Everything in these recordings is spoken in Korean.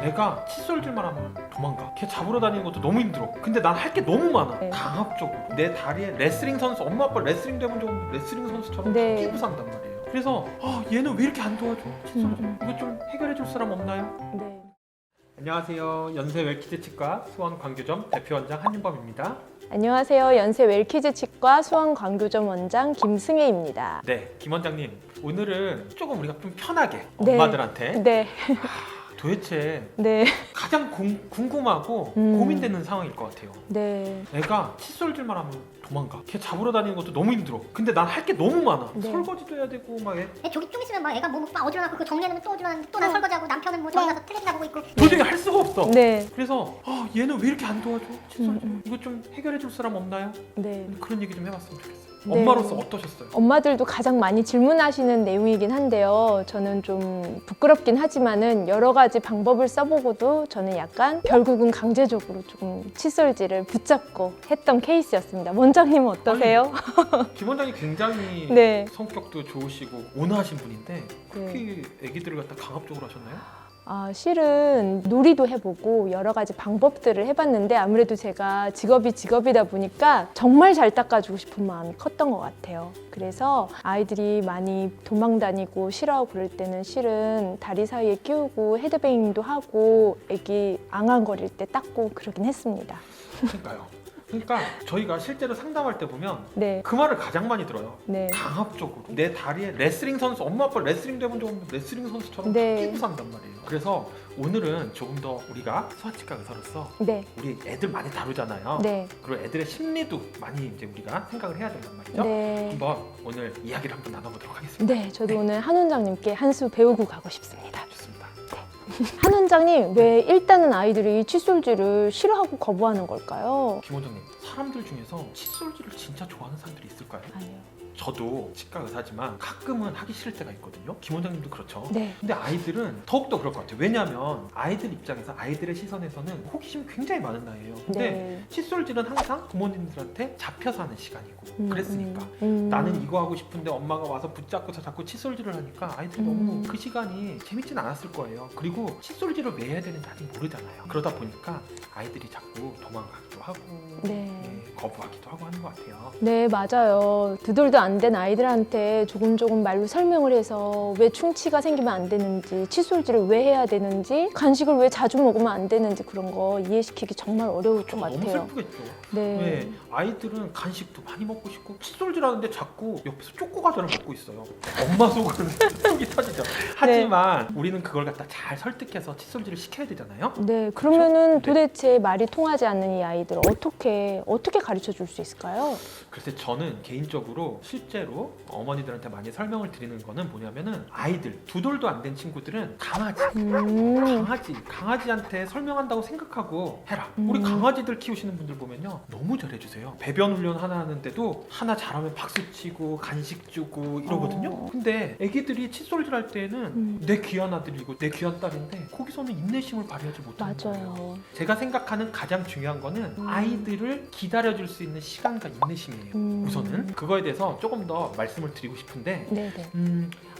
애가 칫솔질만 하면 도망가. 걔 잡으러 다니는 것도 너무 힘들어. 근데 난 할 게 너무 많아. 네. 강압적으로 내 다리에 레슬링 선수, 엄마 아빠 레슬링도 해본 적 없는데 레슬링 선수처럼 네. 끼고 산단 말이에요. 그래서 얘는 왜 이렇게 안 도와줘? 칫솔질 이거 좀 해결해 줄 사람 없나요? 네. 안녕하세요. 연세 웰키즈 치과 수원 광교점 대표원장 한윤범입니다. 안녕하세요. 연세 웰키즈 치과 수원 광교점 원장 김승혜입니다. 네, 김 원장님. 오늘은 조금 우리가 좀 편하게 네. 엄마들한테 네. 도대체 네. 가장 궁금하고 음. 고민되는 상황일 것 같아요. 네. 애가 칫솔질만 하면 도망가. 걔 잡으러 다니는 것도 너무 힘들어. 근데 난 할 게 너무 많아. 네. 설거지도 해야 되고 막 애. 저기 좀 있으면 막 애가 막 어지러워갖고 그거 정리하면 또 어지러워하는데 또 난 설거지하고 남편은 뭐 저기 가서 텔레비전 보고 있고 도저히 할 수가 없어. 네. 그래서 얘는 왜 이렇게 안 도와줘? 칫솔질 음. 이거 좀 해결해 줄 사람 없나요? 네. 그런 얘기 좀 해봤으면 좋겠어요. 네. 엄마로서 어떠셨어요? 엄마들도 가장 많이 질문하시는 내용이긴 한데요. 저는 좀 부끄럽긴 하지만은 여러 가지 방법을 써보고도 저는 약간 결국은 강제적으로 조금 칫솔질을 붙잡고 했던 케이스였습니다. 원장님은 어떠세요? 김 원장이 굉장히 네. 성격도 좋으시고 온화하신 분인데 그렇게 애기들을 갖다 강압적으로 하셨나요? 실은 놀이도 해보고 여러 가지 방법들을 해봤는데 아무래도 제가 직업이 직업이다 보니까 정말 잘 닦아주고 싶은 마음이 컸던 것 같아요. 그래서 아이들이 많이 도망다니고 싫어하고 그럴 때는 실은 다리 사이에 끼우고 헤드뱅잉도 하고 애기 앙앙거릴 때 닦고 그러긴 했습니다. 그러니까 저희가 실제로 상담할 때 보면 네, 그 말을 가장 많이 들어요. 네, 강압적으로 내 다리에 레슬링 선수, 엄마 아빠 레슬링도 해본 적 없는데 레슬링 선수처럼 네. 끼고 산단 말이에요. 그래서 오늘은 조금 더 우리가 소아치과 의사로서 네, 우리 애들 많이 다루잖아요. 네, 그리고 애들의 심리도 많이 이제 우리가 생각을 해야 된단 말이죠. 네. 한번 오늘 이야기를 한번 나눠보도록 하겠습니다. 네, 저도 오늘 한 원장님께 한 수 배우고 가고 싶습니다. 좋습니다. 한 원장님, 왜 일단은 아이들이 칫솔질을 싫어하고 거부하는 걸까요? 김 원장님, 사람들 중에서 칫솔질을 진짜 좋아하는 사람들이 있을까요? 아니요. 저도 치과 의사지만 가끔은 하기 싫을 때가 있거든요. 김 원장님도 그렇죠. 네. 근데 아이들은 더욱더 그럴 것 같아요. 왜냐하면 아이들 입장에서, 아이들의 시선에서는 호기심이 굉장히 많은 나이에요. 근데 네. 칫솔질은 항상 부모님들한테 잡혀서 하는 시간이고 그랬으니까 음. 나는 이거 하고 싶은데 엄마가 와서 붙잡고서 자꾸 칫솔질을 하니까 아이들이 너무 그 시간이 재밌진 않았을 거예요. 그리고 칫솔질을 왜 해야 되는지 아직 모르잖아요. 그러다 보니까 아이들이 자꾸 도망가기도 하고 네. 거부하기도 하고 하는 것 같아요. 네, 맞아요. 두들도 안 된 아이들한테 조금 말로 설명을 해서 왜 충치가 생기면 안 되는지, 칫솔질을 왜 해야 되는지, 간식을 왜 자주 먹으면 안 되는지 그런 거 이해시키기 정말 어려울 것 너무 같아요. 슬프겠죠. 네. 왜 아이들은 간식도 많이 먹고 싶고 칫솔질 하는데 자꾸 옆에서 초코과자를 먹고 있어요. 엄마 속은 속이 터지죠. 하지만 우리는 그걸 갖다 잘 설득해서 칫솔질을 시켜야 되잖아요. 네, 그러면은 네. 도대체 말이 통하지 않는 이 아이들 어떻게 가르쳐 줄 수 있을까요? 그래서 저는 개인적으로 실제로 어머니들한테 많이 설명을 드리는 거는 뭐냐면은 아이들 두 돌도 안 된 친구들은 강아지한테 설명한다고 생각하고 해라. 우리 강아지들 키우시는 분들 보면요 너무 잘해주세요. 배변 훈련 하나 하는데도 하나 잘하면 박수 치고 간식 주고 이러거든요. 근데 애기들이 칫솔질 할 때는 내 귀한 아들이고 내 귀한 딸인데 거기서는 인내심을 발휘하지 못하는 거예요. 맞아요. 제가 생각하는 가장 중요한 거는 아이들을 기다려줄 수 있는 시간과 인내심이에요. 우선은 그거에 대해서 조금 더 말씀을 드리고 싶은데 네,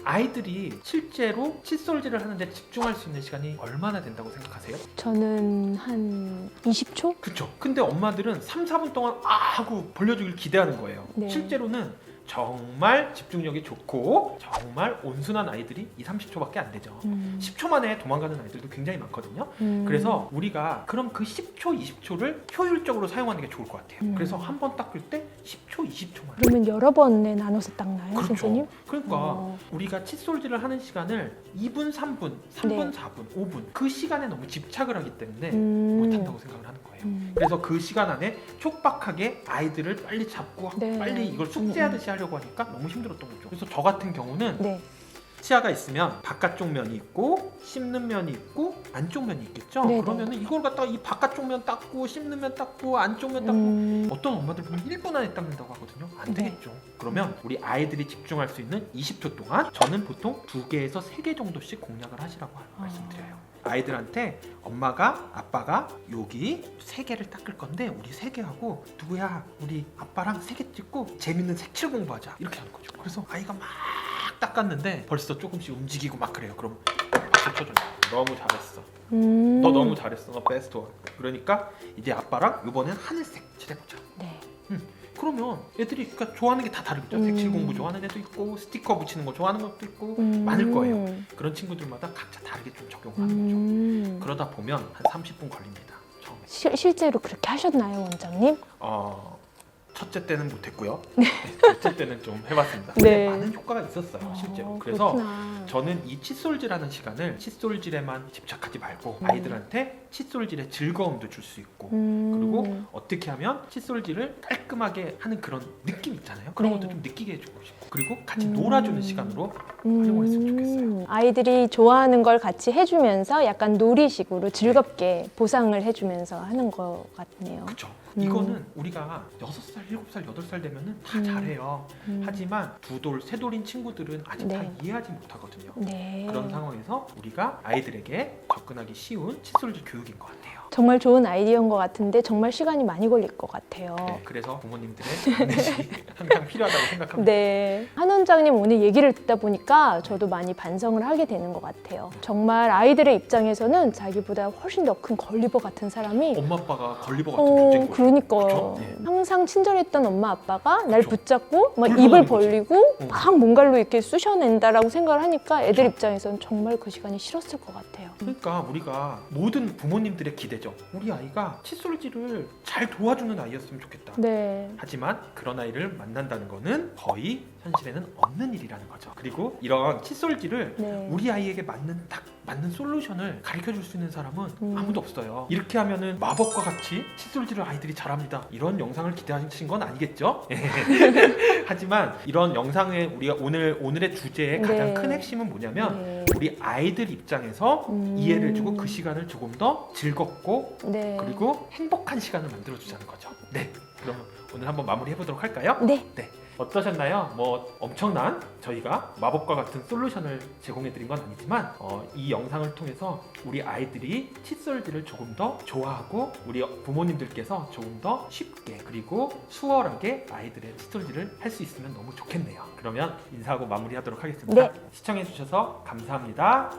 아이들이 실제로 칫솔질을 하는데 집중할 수 있는 시간이 얼마나 된다고 생각하세요? 저는 한 20초? 그쵸. 근데 엄마들은 3, 4분 동안 하고 벌려주길 기대하는 거예요. 네. 실제로는 정말 집중력이 좋고 정말 온순한 아이들이 2, 30초밖에 안 되죠. 10초 만에 도망가는 아이들도 굉장히 많거든요. 그래서 우리가 그럼 그 10초, 20초를 효율적으로 사용하는 게 좋을 것 같아요. 그래서 한 번 닦을 때 10초, 20초만. 그러면 여러 번에 나눠서 닦나요, 그렇죠. 선생님? 그러니까 우리가 칫솔질을 하는 시간을 2분, 3분, 3분, 네. 4분, 5분 그 시간에 너무 집착을 하기 때문에 음. 못한다고 생각을 하는 거예요. 그래서 그 시간 안에 촉박하게 아이들을 빨리 잡고 네. 빨리 이걸 숙제하듯이 하려고 하니까 너무 힘들었던 거죠. 그래서 저 같은 경우는 네. 치아가 있으면 바깥쪽 면이 있고 씹는 면이 있고 안쪽 면이 있겠죠. 네네. 그러면은 이걸 갖다가 이 바깥쪽 면 닦고 씹는 면 닦고 안쪽 면 닦고 어떤 엄마들 보면 1분 안에 닦는다고 하거든요. 안 네. 되겠죠. 그러면 우리 아이들이 집중할 수 있는 20초 동안 저는 보통 2개에서 3개 정도씩 공략을 하시라고 말씀드려요. 아이들한테 엄마가 아빠가 여기 3개를 닦을 건데 우리 3개 하고 누구야 우리 아빠랑 3개 찍고 재밌는 색칠 공부하자 이렇게 하는 거죠. 그래서 아이가 막 닦았는데 벌써 조금씩 움직이고 막 그래요. 그럼 박수 쳐줘. 너무 잘했어. 너 너무 잘했어. 너 베스트 원. 그러니까 이제 아빠랑 이번엔 하늘색 칠해보자. 네. 그러면 애들이 그러니까 좋아하는 게 다 다르겠죠. 색칠 공부 좋아하는 애도 있고 스티커 붙이는 거 좋아하는 것도 있고 많을 거예요. 그런 친구들마다 각자 다르게 좀 적용하는 거죠. 그러다 보면 한 30분 걸립니다. 처음에. 실제로 그렇게 하셨나요, 원장님? 첫째 때는 못했고요. 둘째 때는 좀 해봤습니다. 근데 네. 많은 효과가 있었어요, 실제로. 그래서 그렇구나. 저는 이 칫솔질하는 시간을 칫솔질에만 집착하지 말고 아이들한테 칫솔질의 즐거움도 줄 수 있고 그리고 어떻게 하면 칫솔질을 깔끔하게 하는 그런 느낌 있잖아요. 그런 네. 것도 좀 느끼게 해주고 싶고 그리고 같이 놀아주는 시간으로 활용을 했으면 좋겠어요. 아이들이 좋아하는 걸 같이 해주면서 약간 놀이식으로 즐겁게 보상을 해주면서 하는 것 같네요. 그렇죠. 이거는 우리가 6살, 7살, 8살 되면은 다 잘해요. 하지만 두 돌, 세 돌인 친구들은 아직 다 네. 이해하지 못하거든요. 네. 그런 상황에서 우리가 아이들에게 접근하기 쉬운 칫솔질 교육인 것 같아요. 정말 좋은 아이디어인 것 같은데 정말 시간이 많이 걸릴 것 같아요. 네, 그래서 부모님들의 인내심이 항상 필요하다고 생각합니다. 네. 한 원장님 오늘 얘기를 듣다 보니까 저도 많이 반성을 하게 되는 것 같아요. 정말 아이들의 입장에서는 자기보다 훨씬 더 큰 걸리버 같은 사람이 엄마 아빠가 걸리버 같은 존재인 거예요. 그러니까요. 그쵸? 네. 항상 친절했던 엄마 아빠가 날 그쵸. 붙잡고 막 불편한 입을 거지. 벌리고 어. 막 뭔가로 이렇게 쑤셔낸다라고 생각을 하니까 애들 그쵸. 입장에서는 정말 그 시간이 싫었을 것 같아요. 그러니까 우리가 모든 부모님들의 기대죠. 우리 아이가 칫솔질을 잘 도와주는 아이였으면 좋겠다. 네. 하지만 그런 아이를 만난다는 거는 거의 현실에는 없는 일이라는 거죠. 그리고 이런 칫솔질을 네. 우리 아이에게 딱 맞는 솔루션을 가르쳐 줄 수 있는 사람은 아무도 없어요. 이렇게 하면은 마법과 같이 칫솔질을 아이들이 잘합니다. 이런 영상을 기대하신 건 아니겠죠? 하지만 이런 영상의 우리가 오늘의 주제의 가장 네. 큰 핵심은 뭐냐면 네. 우리 아이들 입장에서 이해를 주고 그 시간을 조금 더 즐겁고 네. 그리고 행복한 시간을 만들어 주자는 거죠. 네. 그럼 오늘 한번 마무리해 보도록 할까요? 네. 어떠셨나요? 뭐 엄청난 저희가 마법과 같은 솔루션을 제공해 드린 건 아니지만 이 영상을 통해서 우리 아이들이 칫솔질을 조금 더 좋아하고 우리 부모님들께서 조금 더 쉽게 그리고 수월하게 아이들의 칫솔질을 할 수 있으면 너무 좋겠네요. 그러면 인사하고 마무리하도록 하겠습니다. 네. 시청해 주셔서 감사합니다.